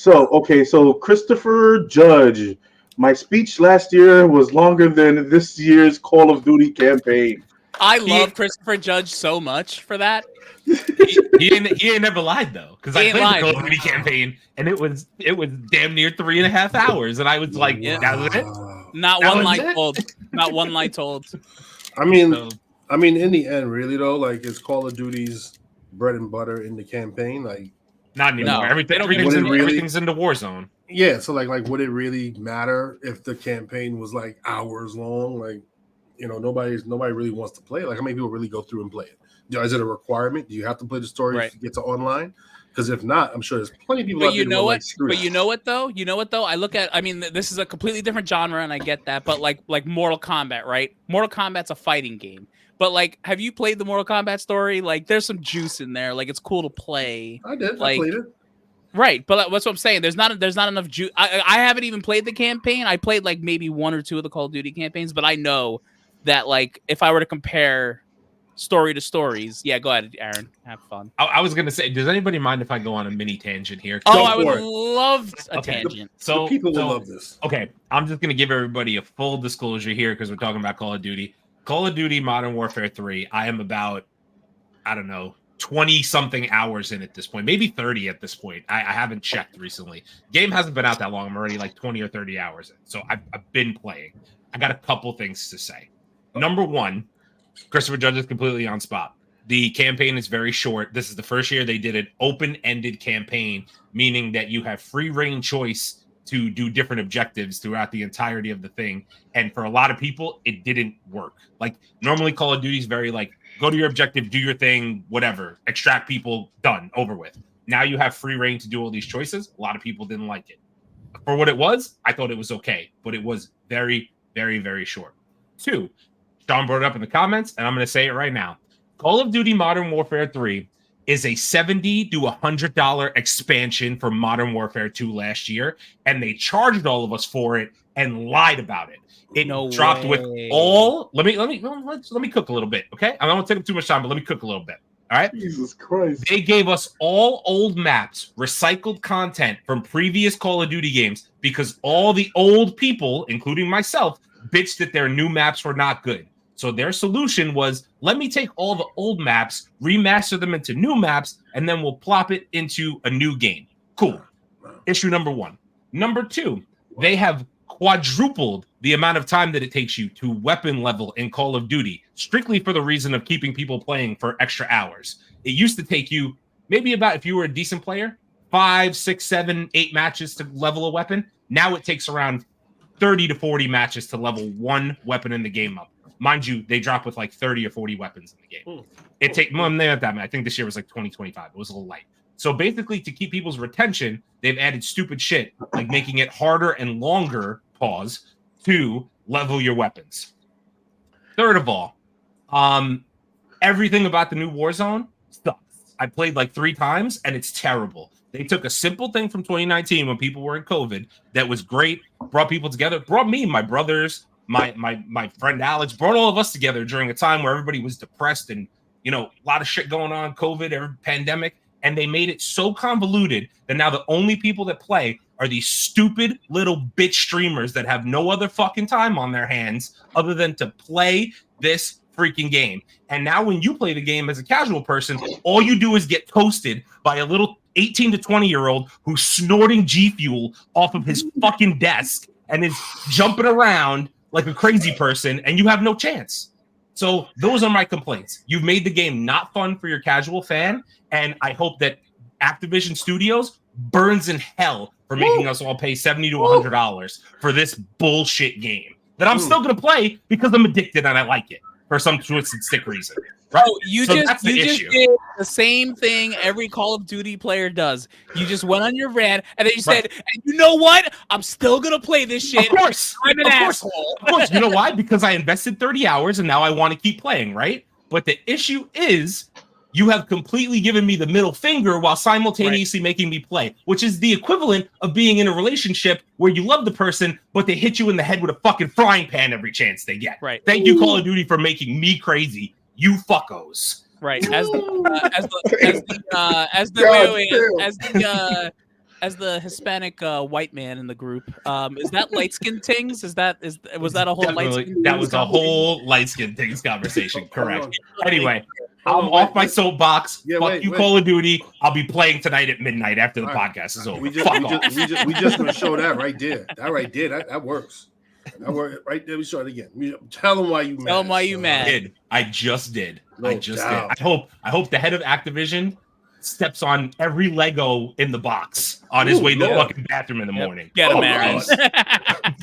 So Christopher Judge, my speech last year was longer than this year's Call of Duty campaign. I love Christopher Judge so much for that. He ain't never lied though, because I played the Call of Duty campaign and it was damn near 3.5 hours, and I was like, that was it. Not one lie told. Not one lie told. I mean, in the end, really though, like it's Call of Duty's bread and butter in the campaign, like. Not anymore. No, everything's in the Warzone. Yeah, so like would it really matter if the campaign was like hours long? Like, nobody really wants to play it. Like, how many people really go through and play it? Is it a requirement? Do you have to play the story to get to online? Because if not, I'm sure there's plenty of people. But you know what though? I look at. I mean, this is a completely different genre, and I get that. But like Mortal Kombat, right? Mortal Kombat's a fighting game. But like, have you played the Mortal Kombat story? Like, there's some juice in there. Like, it's cool to play. I did. Like, I played it. Right, but that's what I'm saying. There's not enough juice. I haven't even played the campaign. I played like maybe 1 or 2 of the Call of Duty campaigns, but I know that like if I were to compare story to stories, yeah, go ahead, Aaron, have fun. I was gonna say, does anybody mind if I go on a mini tangent here? I would love a tangent. So people will love this. Okay, I'm just gonna give everybody a full disclosure here because we're talking about Call of Duty. Call of Duty Modern Warfare 3, I am about, 20-something hours in at this point. Maybe 30 at this point. I haven't checked recently. Game hasn't been out that long. I'm already like 20 or 30 hours in. So I've been playing. I got a couple things to say. Number one, Christopher Judge is completely on spot. The campaign is very short. This is the first year they did an open-ended campaign, meaning that you have free reign choice to do different objectives throughout the entirety of the thing. And for a lot of people, it didn't work. Like normally Call of Duty is very like, go to your objective, do your thing, whatever, extract people, done, over with. Now you have free reign to do all these choices. A lot of people didn't like it. For what it was, I thought it was okay, but it was very, very, very short. 2, Sean brought it up in the comments, and I'm going to say it right now. Call of Duty Modern Warfare 3 is a $70 to $100 expansion for Modern Warfare 2 last year, and they charged all of us for it and lied about it. It dropped with all. Let me cook a little bit, okay? I don't want to take up too much time, but let me cook a little bit. All right. Jesus Christ. They gave us all old maps, recycled content from previous Call of Duty games because all the old people, including myself, bitched that their new maps were not good. So their solution was, let me take all the old maps, remaster them into new maps, and then we'll plop it into a new game. Cool. Issue number 1. Number 2, they have quadrupled the amount of time that it takes you to weapon level in Call of Duty, strictly for the reason of keeping people playing for extra hours. It used to take you maybe about, if you were a decent player, 5, 6, 7, 8 matches to level a weapon. Now it takes around 30 to 40 matches to level one weapon in the game up. Mind you, they drop with like 30 or 40 weapons in the game. It takes more than that. I think this year was like 2025. It was a little light. So basically, to keep people's retention, they've added stupid shit like making it harder and longer, to level your weapons. Third of all, everything about the new Warzone sucks. I played like 3 times and it's terrible. They took a simple thing from 2019 when people were in COVID that was great, brought people together, brought me, my brothers, my friend Alex, brought all of us together during a time where everybody was depressed and, a lot of shit going on, COVID, pandemic. And they made it so convoluted that now the only people that play are these stupid little bitch streamers that have no other fucking time on their hands other than to play this freaking game. And now when you play the game as a casual person, all you do is get toasted by a little 18 to 20-year-old who's snorting G Fuel off of his fucking desk and is jumping around like a crazy person, and you have no chance. So those are my complaints. You've made the game not fun for your casual fan, and I hope that Activision Studios burns in hell for making us all pay $70 to $100 for this bullshit game that I'm still going to play because I'm addicted and I like it for some twisted stick reason. Right? Oh, you just did the same thing every Call of Duty player does. You just went on your rant and then you said, and you know what? I'm still going to play this shit. Of course. I'm an asshole. Of course. You know why? Because I invested 30 hours and now I want to keep playing, right? But the issue is you have completely given me the middle finger while simultaneously making me play, which is the equivalent of being in a relationship where you love the person, but they hit you in the head with a fucking frying pan every chance they get. Right. Thank you, Call of Duty, for making me crazy. You fuckos. Right. As the Hispanic white man in the group, is that light skin things? Was that a whole light skin? That was a whole light skin things conversation. Correct. Anyway, I'm off my soapbox. Fuck you, Call of Duty. I'll be playing tonight at midnight after the podcast is over. We just gonna show that right there. That works. That works right there. We show it again. Tell them why you mad. Tell them why you mad. I just did. No I just doubt. did. I hope the head of Activision steps on every Lego in the box on his way to the fucking bathroom in the morning. Get him, Aaron.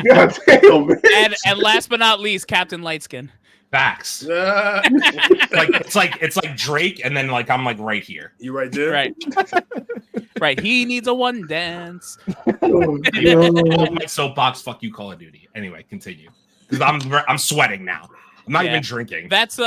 God damn, man. And last but not least, Captain Lightskin. Facts. It's like Drake, and then like I'm like right here. You right there? Right. Right. He needs a one dance. My soapbox. Fuck you, Call of Duty. Anyway, continue. Because I'm sweating now. I'm not even drinking. That's